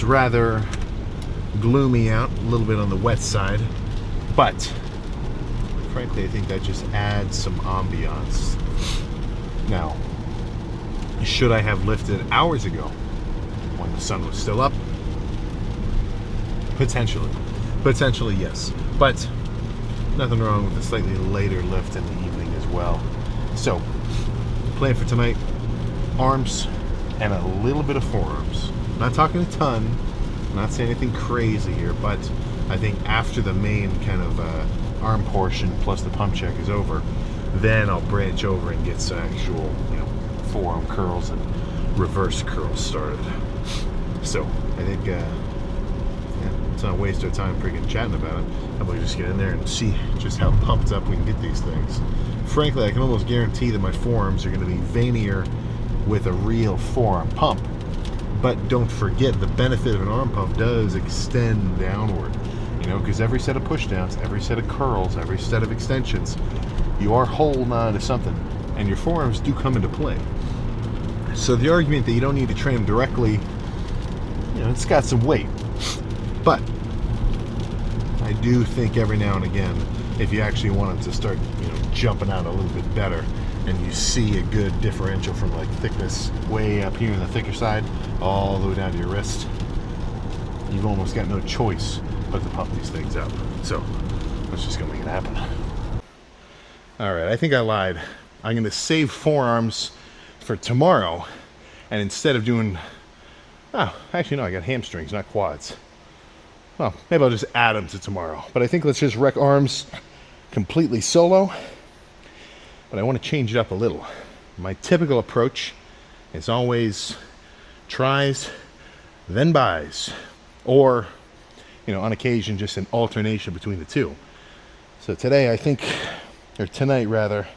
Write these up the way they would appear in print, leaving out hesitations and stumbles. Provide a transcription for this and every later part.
It's rather gloomy out, a little bit on the wet side, but frankly I think that just adds some ambiance. Now, should I have lifted hours ago when the sun was still up? Potentially yes, but nothing wrong with a slightly later lift in the evening as well. So, plan for tonight, arms and a little bit of forearms. Not talking a ton, not saying anything crazy here, but I think after the main kind of arm portion plus the pump check is over, then I'll branch over and get some actual, forearm curls and reverse curls started. So I think let's not waste our time freaking chatting about it. How about we just get in there and see just how pumped up we can get these things. Frankly, I can almost guarantee that my forearms are going to be veinier with a real forearm pump. But don't forget, the benefit of an arm pump does extend downward. Because every set of push downs, every set of curls, every set of extensions, you are holding on to something, and your forearms do come into play. So the argument that you don't need to train them directly, it's got some weight. But I do think every now and again, if you actually wanted to start, jumping out a little bit better, and you see a good differential from like thickness way up here in the thicker side all the way down to your wrist, you've almost got no choice but to pump these things up. So let's just go make it happen. All right, I think I lied. I'm going to save forearms for tomorrow, and instead of doing, actually no, I got hamstrings, not quads. Well, maybe I'll just add them to tomorrow. But I think let's just wreck arms completely solo. But I want to change it up a little. My typical approach is always tries, then buys. Or, on occasion, just an alternation between the two. So today, I think, or tonight rather,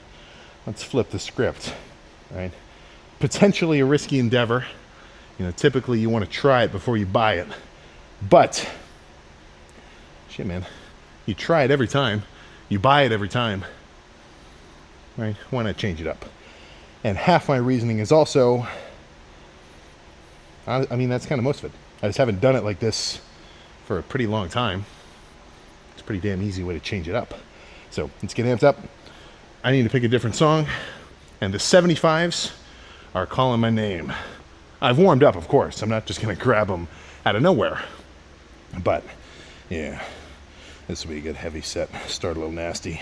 let's flip the script, right? Potentially a risky endeavor. Typically you want to try it before you buy it. But, shit man, you try it every time. You buy it every time. Right? Why not change it up? And half my reasoning is also, that's kind of most of it. I just haven't done it like this for a pretty long time. It's a pretty damn easy way to change it up. So let's get amped up. I need to pick a different song, and the 75s are calling my name. I've warmed up, of course. I'm not just gonna grab them out of nowhere. But yeah, this will be a good heavy set. Start a little nasty.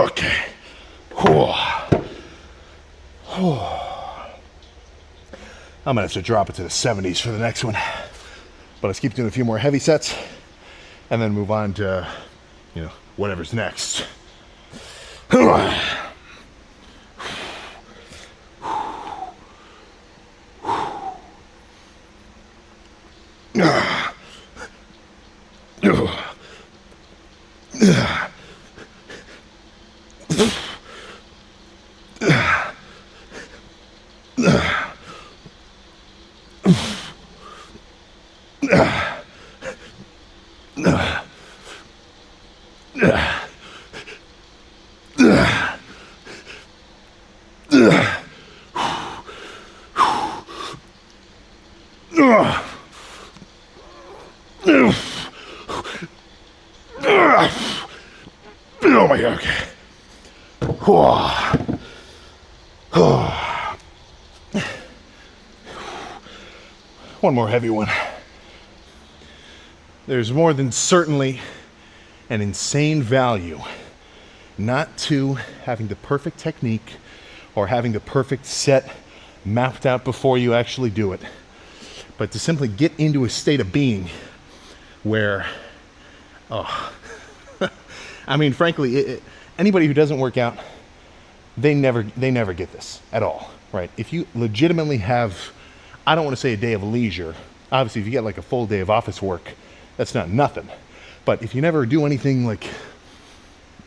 Okay. I'm gonna have to drop it to the 70s for the next one. But let's keep doing a few more heavy sets and then move on to, whatever's next. Oh my God, okay. One more heavy one. There's more than certainly an insane value not to having the perfect technique or having the perfect set mapped out before you actually do it, but to simply get into a state of being where, I mean, frankly, anybody who doesn't work out, they never get this at all, right? If you legitimately have, I don't want to say a day of leisure. Obviously, if you get like a full day of office work, that's not nothing. But if you never do anything like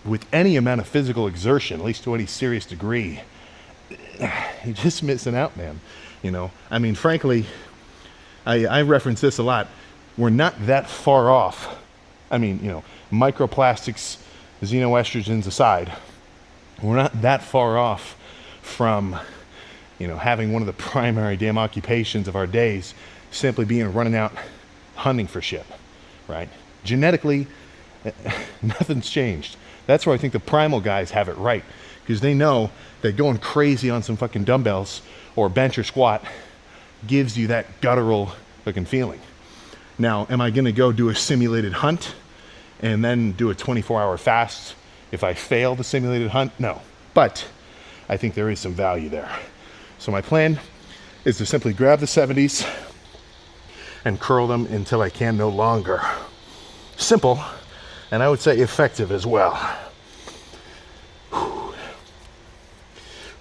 with any amount of physical exertion, at least to any serious degree, you're just missing out, man. You know, I mean, frankly, I reference this a lot. We're not that far off. I mean, you know, microplastics, xenoestrogens aside, we're not that far off from, you know, having one of the primary damn occupations of our days simply being running out hunting for shit, right? Genetically, nothing's changed. That's where I think the primal guys have it right, because they know that going crazy on some fucking dumbbells or bench or squat gives you that guttural looking feeling. Now, am I gonna go do a simulated hunt and then do a 24-hour fast if I fail the simulated hunt? No, but I think there is some value there. So my plan is to simply grab the 70s and curl them until I can no longer. Simple, and I would say effective as well.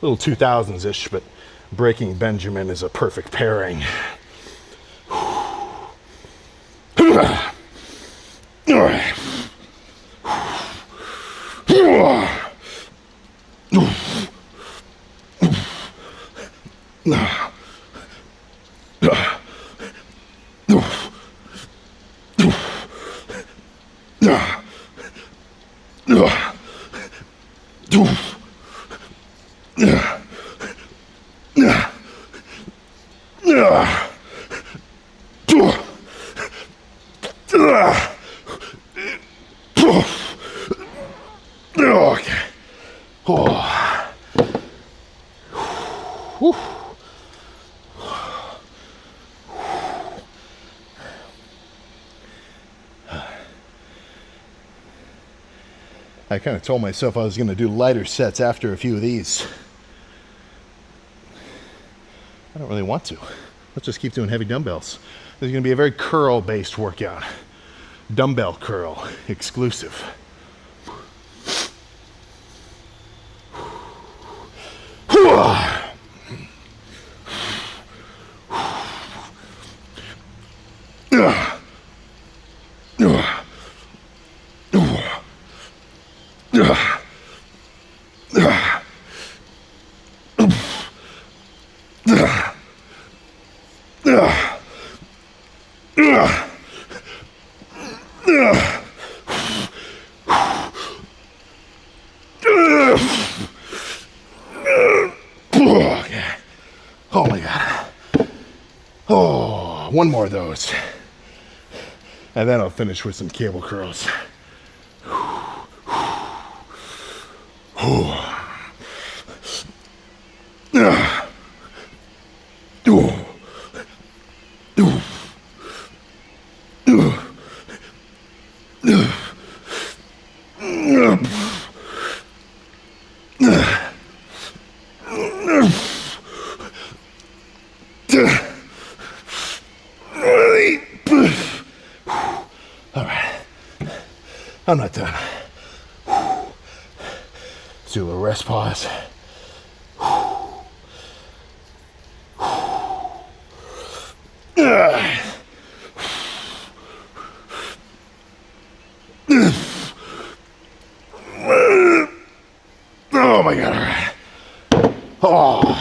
Little 2000s-ish, but breaking Benjamin is a perfect pairing. All right. Okay. Oh. Whew. I kind of told myself I was going to do lighter sets after a few of these. I don't really want to. Let's just keep doing heavy dumbbells. This is going to be a very curl-based workout. Dumbbell curl exclusive. Oh my God. Oh, one more of those. And then I'll finish with some cable curls. I'm not done. Let's do a rest pause. Oh my God, all right. Oh.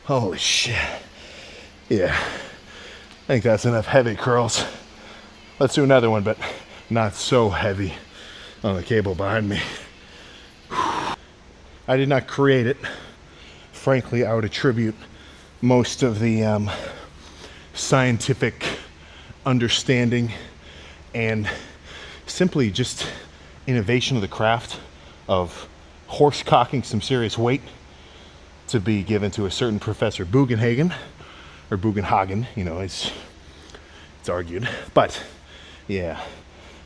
Holy shit. Yeah, I think that's enough heavy curls. Let's do another one, but not so heavy on the cable behind me. I did not create it. Frankly, I would attribute most of the scientific understanding and simply just innovation of the craft of horse cocking some serious weight to be given to a certain Professor Bugenhagen, or Bugenhagen, you know, it's argued. But yeah,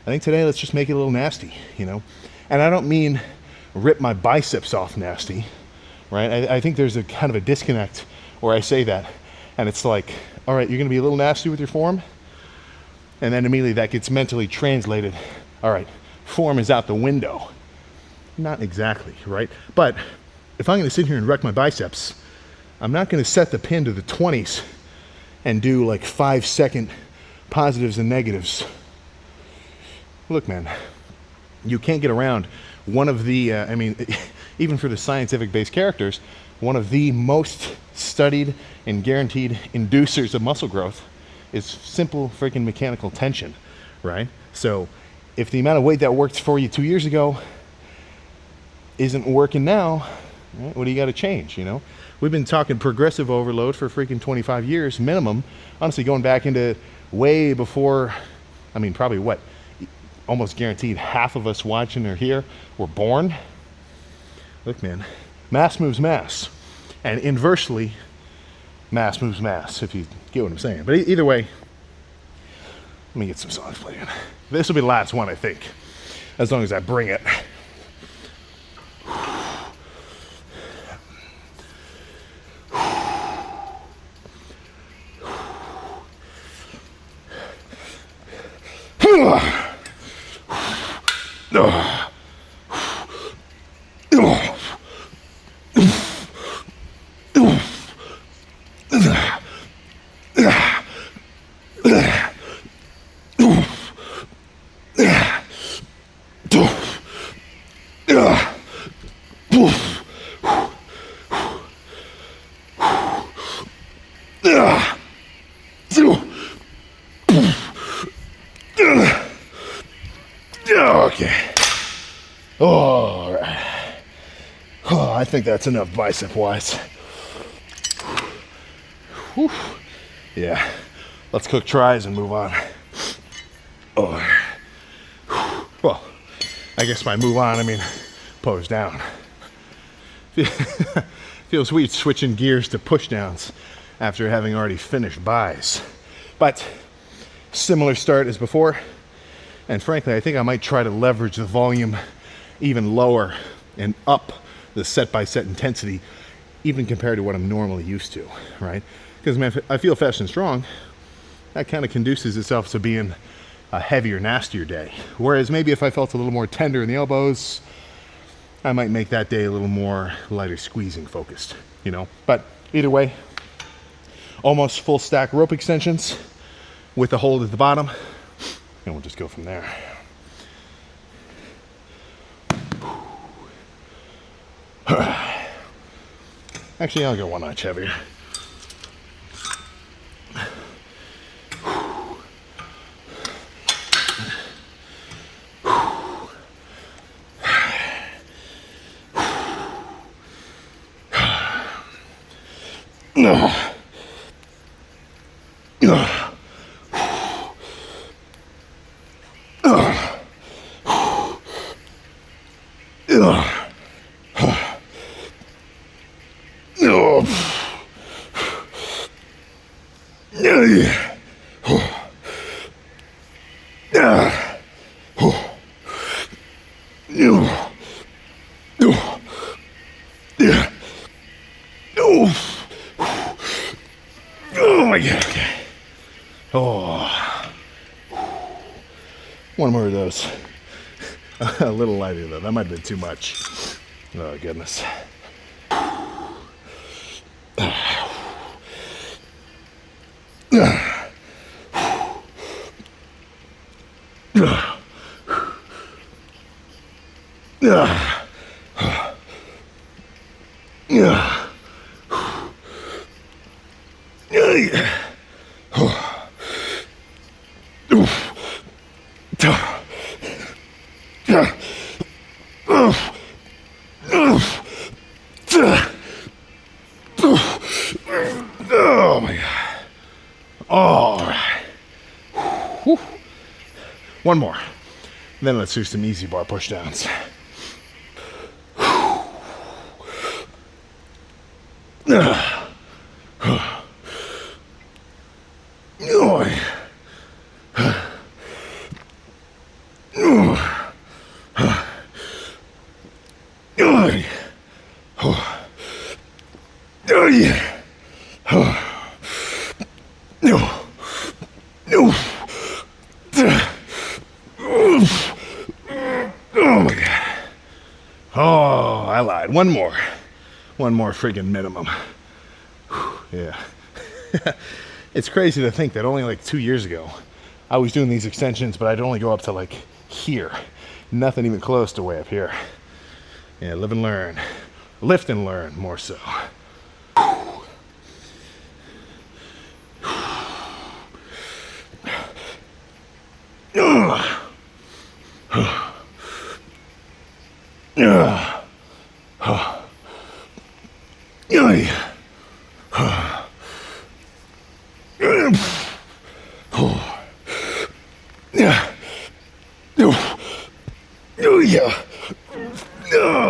I think today let's just make it a little nasty, you know. And I don't mean rip my biceps off nasty, right? I think there's a kind of a disconnect where I say that, and it's like, all right, you're gonna be a little nasty with your form, and then immediately that gets mentally translated. All right, form is out the window. Not exactly, right? But if I'm gonna sit here and wreck my biceps, I'm not gonna set the pin to the 20s and do like 5-second positives and negatives. Look, man, you can't get around one of the, I mean, even for the scientific-based characters, one of the most studied and guaranteed inducers of muscle growth is simple freaking mechanical tension, right? So if the amount of weight that worked for you 2 years ago isn't working now, right, what do you got to change, you know? We've been talking progressive overload for freaking 25 years minimum, honestly going back into way before, I mean, probably what, almost guaranteed half of us watching or here were born. Look, man, mass moves mass, and inversely, mass moves mass, if you get what I'm saying. But either way, let me get some songs playing. This will be the last one, I think, as long as I bring it. Okay. All right. Oh, I think that's enough bicep-wise. Whew. Yeah. Let's cook tries and move on. Oh. Well, I guess by move on, I mean pose down. Feels weird switching gears to push downs after having already finished buys. But similar start as before. And frankly, I think I might try to leverage the volume even lower and up the set-by-set intensity, even compared to what I'm normally used to, right? Because, man, I feel fast and strong. That kind of conduces itself to being a heavier, nastier day. Whereas maybe if I felt a little more tender in the elbows, I might make that day a little more lighter squeezing focused, you know? But either way, almost full stack rope extensions with the hold at the bottom. And we'll just go from there. Actually, I'll go one notch heavier. Oh my God, okay. Oh. One more of those. A little lighter though, that might have been too much. Oh goodness. Oh my God. All right. Whew. One more. Then let's do some easy bar push downs. Oh my God. Oh, I lied. One more friggin' minimum. Yeah. It's crazy to think that only like 2 years ago, I was doing these extensions, but I'd only go up to like here. Nothing even close to way up here. Yeah, live and learn. Lift and learn, more so.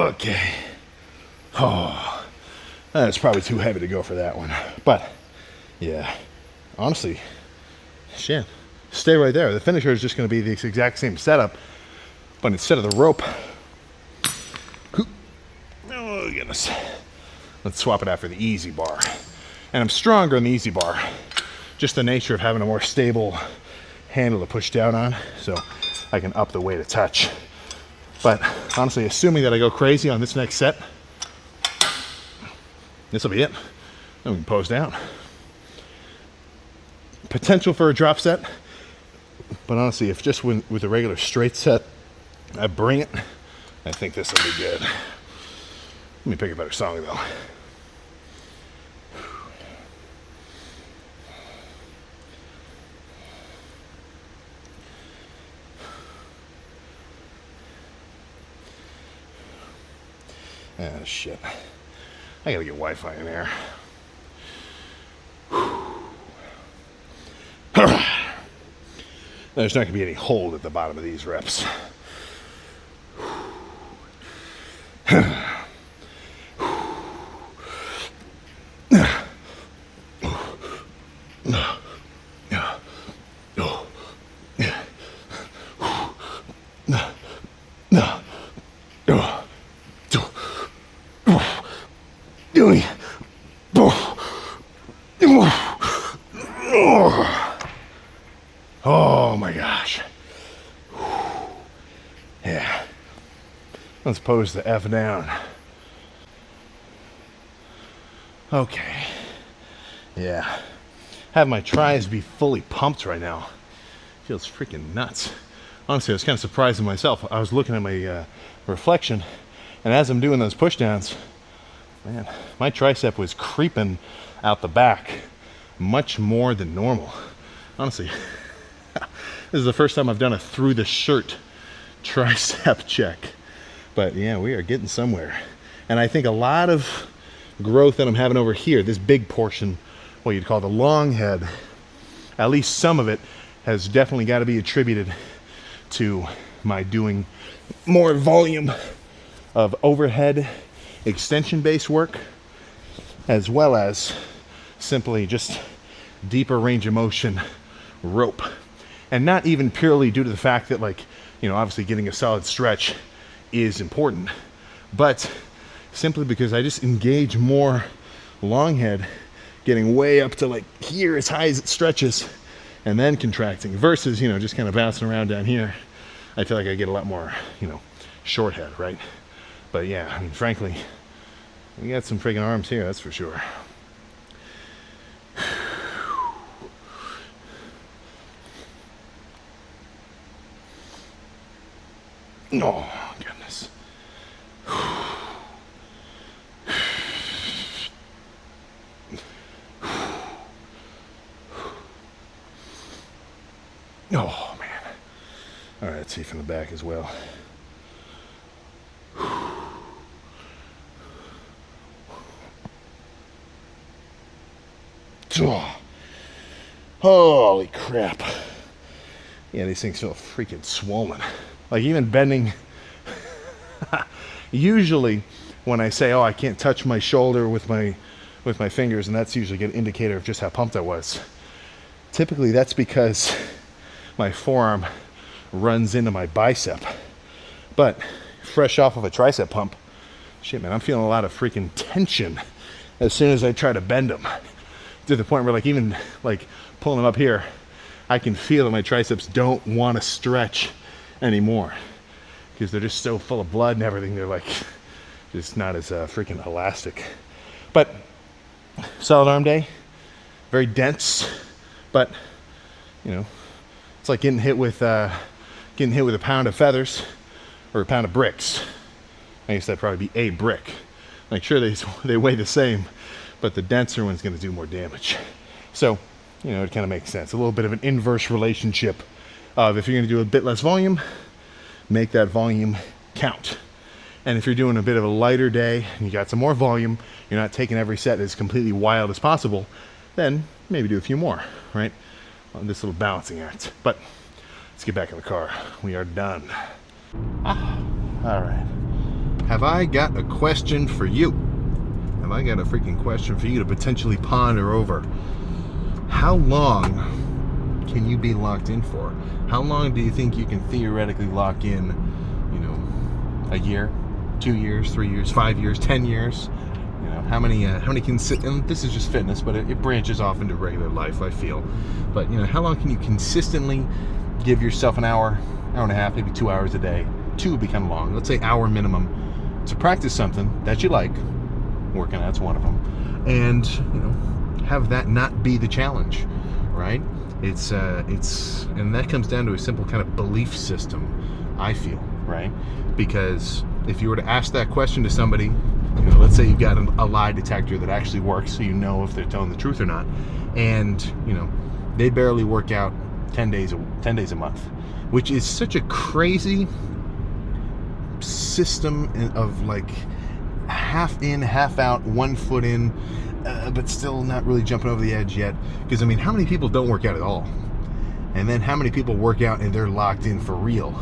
Okay. Oh, that's probably too heavy to go for that one. But, yeah, honestly, shit, stay right there. The finisher is just going to be the exact same setup, but instead of the rope, oh goodness, let's swap it out for the easy bar. And I'm stronger in the easy bar, just the nature of having a more stable handle to push down on, so I can up the weight a touch. But honestly, assuming that I go crazy on this next set, this will be it. Then we can pose down. Potential for a drop set, but honestly, if just with a regular straight set, I bring it, I think this will be good. Let me pick a better song though. Ah, shit. I gotta get Wi-Fi in there. There's not gonna be any hold at the bottom of these reps. Oh my gosh. Yeah. Let's pose the F down. Okay. Yeah. Have my tries be fully pumped right now. Feels freaking nuts. Honestly, I was kind of surprised in myself. I was looking at my reflection, and as I'm doing those push downs, man, my tricep was creeping out the back much more than normal. Honestly, this is the first time I've done a through the shirt tricep check. But yeah, we are getting somewhere. And I think a lot of growth that I'm having over here, this big portion, what you'd call the long head, at least some of it has definitely got to be attributed to my doing more volume of overhead extension based work, as well as simply just deeper range of motion rope. And not even purely due to the fact that, like, you know, obviously getting a solid stretch is important, but simply because I just engage more long head, getting way up to like here as high as it stretches and then contracting, versus, you know, just kind of bouncing around down here. I feel like I get a lot more, you know, short head, right? But yeah, I mean, frankly, we got some friggin' arms here, that's for sure. Oh, goodness. Oh, man. All right, let's see from the back as well. Oh, holy crap. Yeah, these things feel freaking swollen. Like even bending, usually when I say, oh, I can't touch my shoulder with my fingers, and that's usually an indicator of just how pumped I was. Typically that's because my forearm runs into my bicep. But fresh off of a tricep pump, shit, man, I'm feeling a lot of freaking tension as soon as I try to bend them, to the point where like even like pulling them up here, I can feel that my triceps don't want to stretch anymore because they're just so full of blood and everything. They're like just not as freaking elastic. But solid arm day, very dense, but you know, it's like getting hit with a pound of feathers or a pound of bricks. I guess that'd probably be a brick. Like sure, they weigh the same, but the denser one's going to do more damage. So, you know, it kind of makes sense. A little bit of an inverse relationship of if you're going to do a bit less volume, make that volume count. And if you're doing a bit of a lighter day and you got some more volume, you're not taking every set as completely wild as possible, then maybe do a few more, right? On this little balancing act. But let's get back in the car. We are done. All right. Have I got a question for you? Have I got a freaking question for you to potentially ponder over? How long can you be locked in for? How long do you think you can theoretically lock in, you know, a year, 2 years, 3 years, 5 years, 10 years? You know, how many and this is just fitness, but it branches off into regular life, I feel. But, you know, how long can you consistently give yourself an hour, hour and a half, maybe 2 hours a day? 2 would be kind of long. Let's say hour minimum to practice something that you like. Working out's one of them. And, you know, have that not be the challenge, right? It's and that comes down to a simple kind of belief system, I feel, right? Because if you were to ask that question to somebody, you know, let's say you've got a lie detector that actually works, so you know if they're telling the truth or not, and you know they barely work out 10 days a month, which is such a crazy system of like half in, half out, 1 foot in, but still not really jumping over the edge yet. Because I mean, how many people don't work out at all? And then how many people work out and they're locked in for real?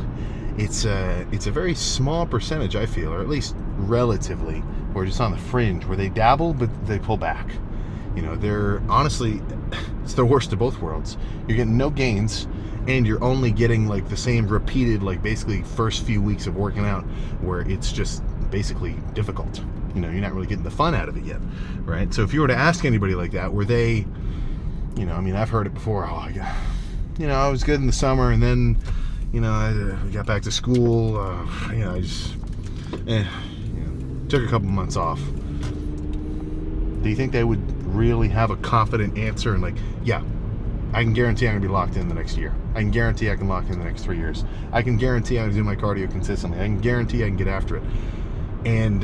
It's a very small percentage, I feel, or at least relatively, or just on the fringe, where they dabble but they pull back. You know, they're honestly, it's the worst of both worlds. You're getting no gains, and you're only getting like the same repeated, like basically first few weeks of working out where it's just basically difficult. You know, you're not really getting the fun out of it yet, right? So if you were to ask anybody like that, were they, you know, I mean, I've heard it before. Oh, you know, I was good in the summer, and then, you know, I got back to school. You know, I just, you know, took a couple months off. Do you think they would really have a confident answer and like, yeah, I can guarantee I'm gonna be locked in the next year. I can guarantee I can lock in the next 3 years. I can guarantee I'm gonna do my cardio consistently. I can guarantee I can get after it. And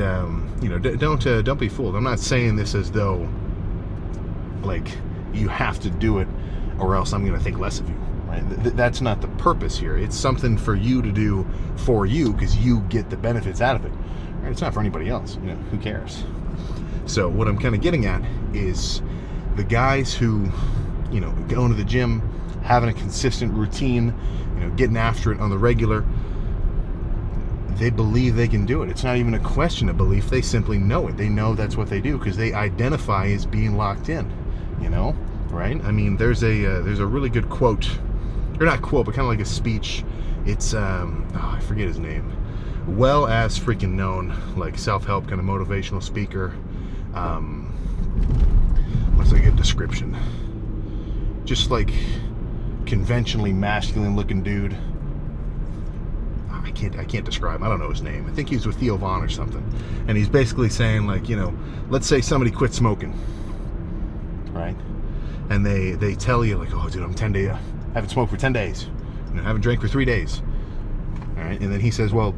you know, don't be fooled. I'm not saying this as though like you have to do it or else I'm gonna think less of you. Right? That's not the purpose here. It's something for you to do for you because you get the benefits out of it. Right? It's not for anybody else. You know, who cares? So what I'm kind of getting at is the guys who, you know, going to the gym, having a consistent routine, you know, getting after it on the regular, they believe they can do it. It's not even a question of belief. They simply know it. They know that's what they do because they identify as being locked in, you know, right? I mean, there's a really good quote, or not quote, but kind of like a speech. It's, I forget his name. Well as freaking known, like self-help kind of motivational speaker. What's like a description? Just like conventionally masculine looking dude. I can't describe him. I don't know his name. I think he's with Theo Vaughn or something. And he's basically saying like, you know, let's say somebody quit smoking, right? And they tell you like, oh dude, I'm 10 days, I haven't smoked for 10 days. You know, I haven't drank for 3 days. All right. And then he says, well,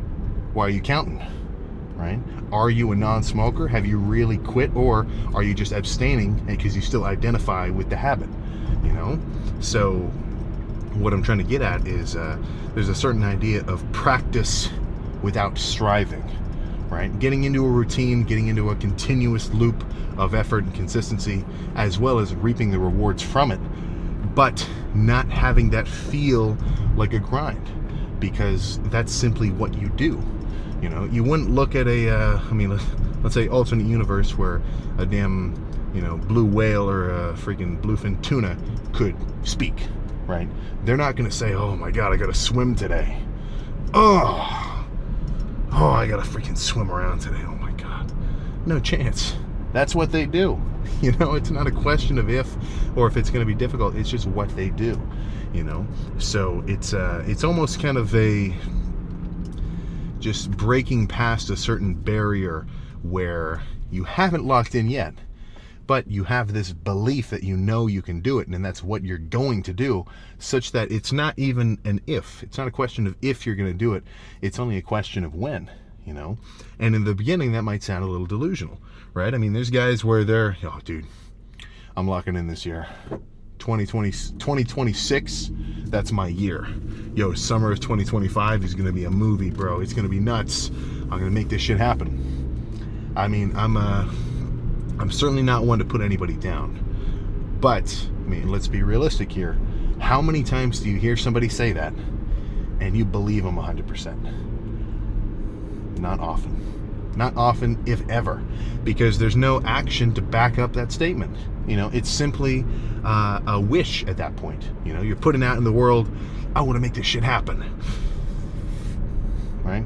why are you counting? Right? Are you a non-smoker? Have you really quit, or are you just abstaining because you still identify with the habit? You know? So what I'm trying to get at is there's a certain idea of practice without striving, right? Getting into a routine, getting into a continuous loop of effort and consistency, as well as reaping the rewards from it, but not having that feel like a grind. because that's simply what you do. You know, you wouldn't look at let's say alternate universe where a damn, blue whale or a freaking bluefin tuna could speak, right? They're not going to say, oh my God, I got to swim today. Oh, I got to freaking swim around today. Oh my God. No chance. That's what they do. It's not a question of if or if it's going to be difficult. It's just what they do, So it's almost kind of just breaking past a certain barrier where you haven't locked in yet, but you have this belief that you can do it, and that's what you're going to do, such that it's not even an if. It's not a question of if you're going to do it. It's only a question of when, And in the beginning, that might sound a little delusional, right? I mean, there's guys where they're, oh, dude, I'm locking in this year. 2026, that's my year. Yo, summer of 2025 is going to be a movie, bro. It's going to be nuts. I'm going to make this shit happen. I mean, I'm certainly not one to put anybody down. But, let's be realistic here. How many times do you hear somebody say that and you believe them 100%? Not often. Not often, if ever. Because there's no action to back up that statement. It's simply a wish at that point. You're putting out in the world, I want to make this shit happen. Right?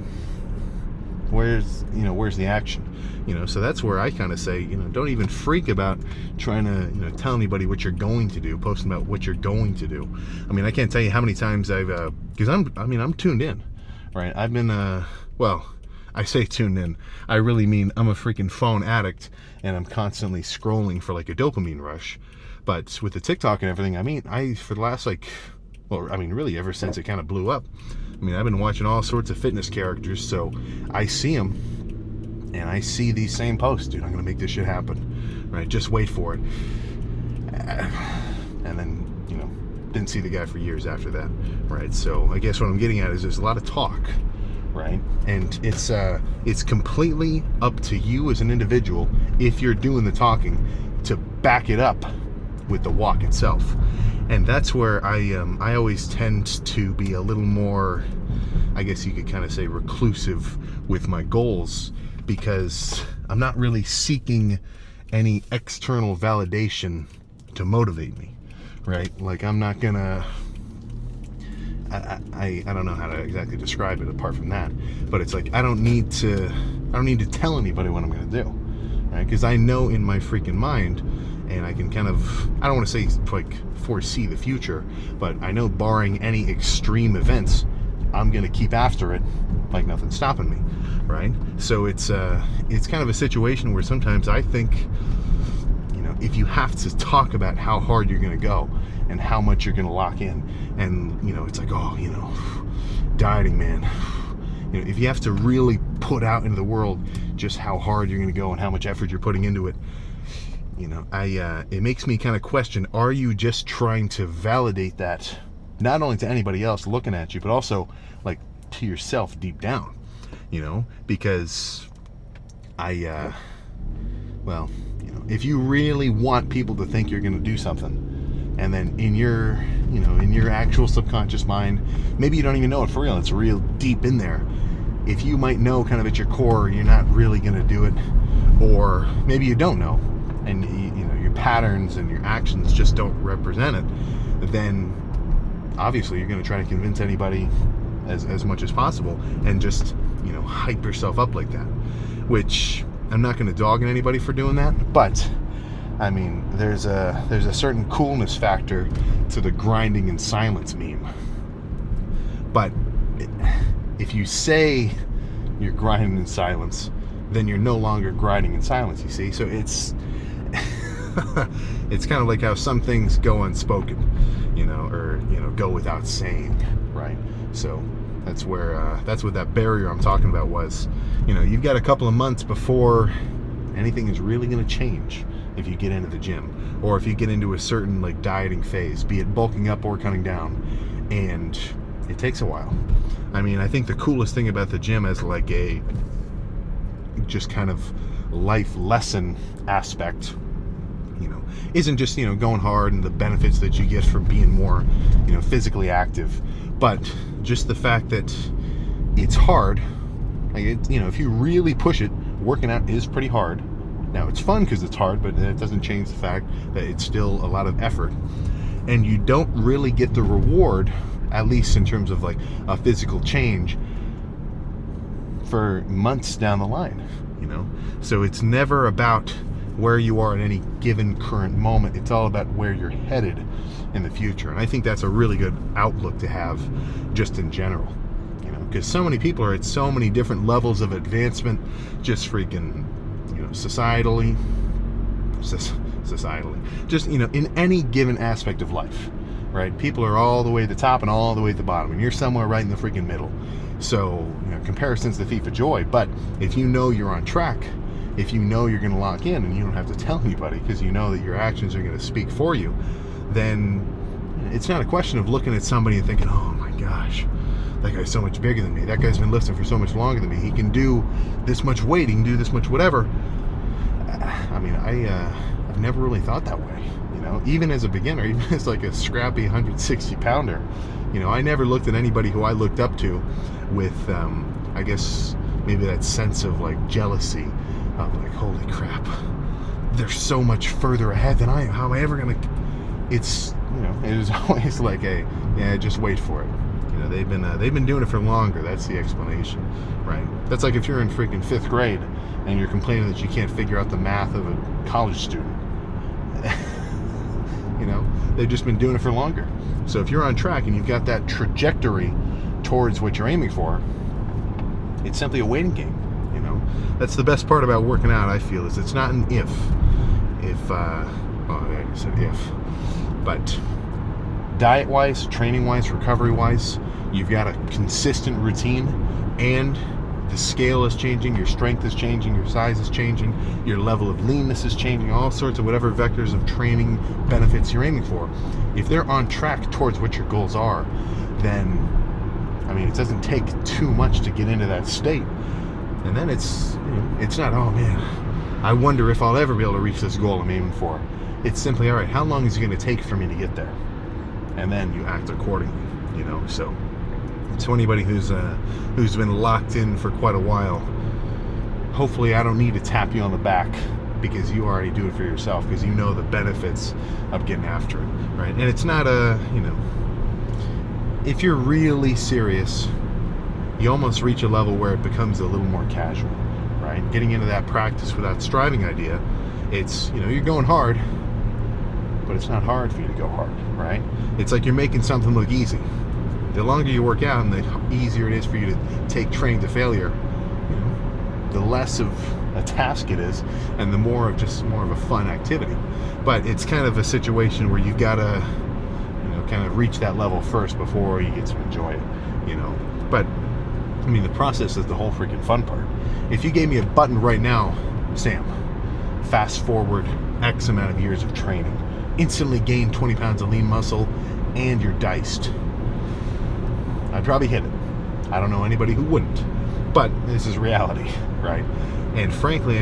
Where's the action? So that's where I kind of say, don't even freak about trying to, tell anybody what you're going to do, posting about what you're going to do. I can't tell you how many times I've, because I'm tuned in, right? I've been, I say tuned in. I really mean I'm a freaking phone addict, and I'm constantly scrolling for like a dopamine rush. But with the TikTok and everything, for the last really ever since it kind of blew up, I've been watching all sorts of fitness characters, so I see them, and I see these same posts. Dude, I'm going to make this shit happen, right? Just wait for it. And then, didn't see the guy for years after that, right? So I guess what I'm getting at is there's a lot of talk, right? And it's completely up to you as an individual, if you're doing the talking, to back it up with the walk itself. And that's where I always tend to be a little more, I guess you could kind of say, reclusive with my goals, because I'm not really seeking any external validation to motivate me, right? Like, I'm not gonna, I don't know how to exactly describe it apart from that, but it's like I don't need to tell anybody what I'm gonna do, right? Because I know in my freaking mind, and I can kind of, I don't want to say like foresee the future, but I know barring any extreme events, I'm gonna keep after it like nothing's stopping me, right? So it's kind of a situation where sometimes I think, if you have to talk about how hard you're gonna go and how much you're gonna lock in, and it's like, oh, dieting, man. If you have to really put out into the world just how hard you're gonna go and how much effort you're putting into it, it makes me kind of question, are you just trying to validate that not only to anybody else looking at you, but also like to yourself deep down, because if you really want people to think you're going to do something, and then in your actual subconscious mind, maybe you don't even know it for real, it's real deep in there, if you might know kind of at your core you're not really going to do it, or maybe you don't know, and your patterns and your actions just don't represent it, then obviously you're going to try to convince anybody as much as possible, and just hype yourself up like that, which I'm not going to dog on anybody for doing that, but there's a certain coolness factor to the grinding in silence meme. But if you say you're grinding in silence, then you're no longer grinding in silence, you see? So it's it's kind of like how some things go unspoken, or go without saying, right? So that's what that barrier I'm talking about was. You've got a couple of months before anything is really going to change if you get into the gym, or if you get into a certain like dieting phase, be it bulking up or cutting down, and it takes a while. I think the coolest thing about the gym as like a just kind of life lesson aspect, isn't just going hard and the benefits that you get from being more physically active, But just the fact that it's hard, like if you really push it, working out is pretty hard. Now it's fun because it's hard, but it doesn't change the fact that it's still a lot of effort, and you don't really get the reward, at least in terms of like a physical change, for months down the line. So it's never about where you are at any given current moment. It's all about where you're headed in the future. And I think that's a really good outlook to have just in general, because so many people are at so many different levels of advancement, just freaking, societally, just, in any given aspect of life, right? People are all the way at the top and all the way at the bottom, and you're somewhere right in the freaking middle. So, comparison's the thief of joy. But if you know you're on track, if you know you're going to lock in and you don't have to tell anybody because you know that your actions are going to speak for you, then it's not a question of looking at somebody and thinking, oh my gosh, that guy's so much bigger than me. That guy's been lifting for so much longer than me. He can do this much weight. He can do this much whatever. I've never really thought that way. Even as a beginner, even as like a scrappy 160 pounder, I never looked at anybody who I looked up to with, I guess, maybe that sense of like jealousy of like, holy crap, they're so much further ahead than I am. How am I ever going to... It's, it is always like just wait for it. They've been doing it for longer. That's the explanation, right? That's like if you're in freaking 5th grade and you're complaining that you can't figure out the math of a college student. They've just been doing it for longer. So if you're on track and you've got that trajectory towards what you're aiming for, it's simply a waiting game. That's the best part about working out, I feel, is it's not an if, I said if, but diet-wise, training-wise, recovery-wise, you've got a consistent routine, and the scale is changing, your strength is changing, your size is changing, your level of leanness is changing, all sorts of whatever vectors of training benefits you're aiming for. If they're on track towards what your goals are, then, it doesn't take too much to get into that state. And then it's not, oh man, I wonder if I'll ever be able to reach this goal I'm aiming for. It's simply, all right, how long is it going to take for me to get there? And then you act accordingly, So anybody who's been locked in for quite a while, hopefully I don't need to tap you on the back, because you already do it for yourself, because you know the benefits of getting after it, right? And it's not if you're really serious, you almost reach a level where it becomes a little more casual, right? Getting into that practice without striving idea, it's, you're going hard, but it's not hard for you to go hard, right? It's like you're making something look easy. The longer you work out and the easier it is for you to take training to failure, the less of a task it is, and the more of a fun activity. But it's kind of a situation where you've got to, kind of reach that level first before you get to enjoy it, But the process is the whole freaking fun part. If you gave me a button right now, Sam, fast forward X amount of years of training, instantly gain 20 pounds of lean muscle, and you're diced, I'd probably hit it. I don't know anybody who wouldn't, but this is reality, right? And frankly,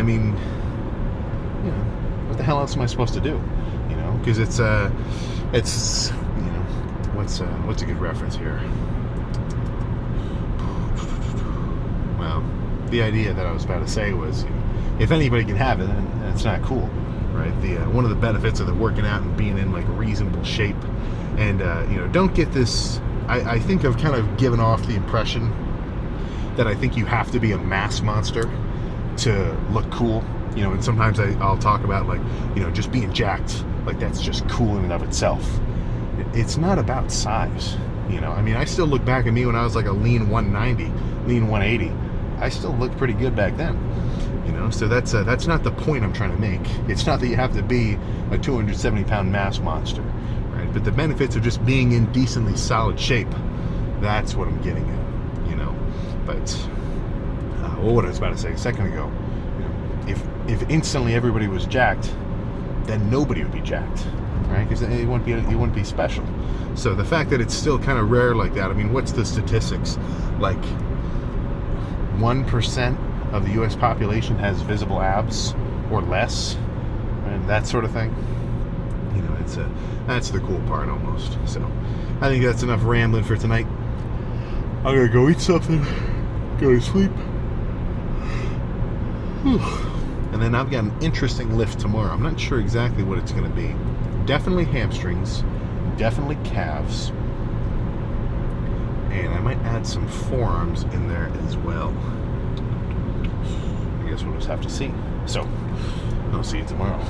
what the hell else am I supposed to do? Because it's what's a good reference here? Well, the idea that I was about to say was, if anybody can have it, then it's not cool, right? One of the benefits of the working out and being in like reasonable shape, and don't get this. I think I've kind of given off the impression that I think you have to be a mass monster to look cool, and sometimes I'll talk about like, just being jacked, like that's just cool in and of itself. It's not about size, I still look back at me when I was like a lean 190, lean 180. I still looked pretty good back then, so that's not the point I'm trying to make. It's not that you have to be a 270 pound mass monster, right? But the benefits of just being in decently solid shape, that's what I'm getting at, but what I was about to say a second ago, if instantly everybody was jacked, then nobody would be jacked, right? Because it wouldn't be special. So the fact that it's still kind of rare like that, what's the statistics? Like 1% of the U.S. population has visible abs or less, and that sort of thing. That's the cool part almost. So I think that's enough rambling for tonight. I'm gonna go eat something, go to sleep. And then I've got an interesting lift tomorrow. I'm not sure exactly what it's gonna be. Definitely hamstrings, definitely calves, and I might add some forearms in there as well. I guess we'll just have to see. So, I'll see you tomorrow.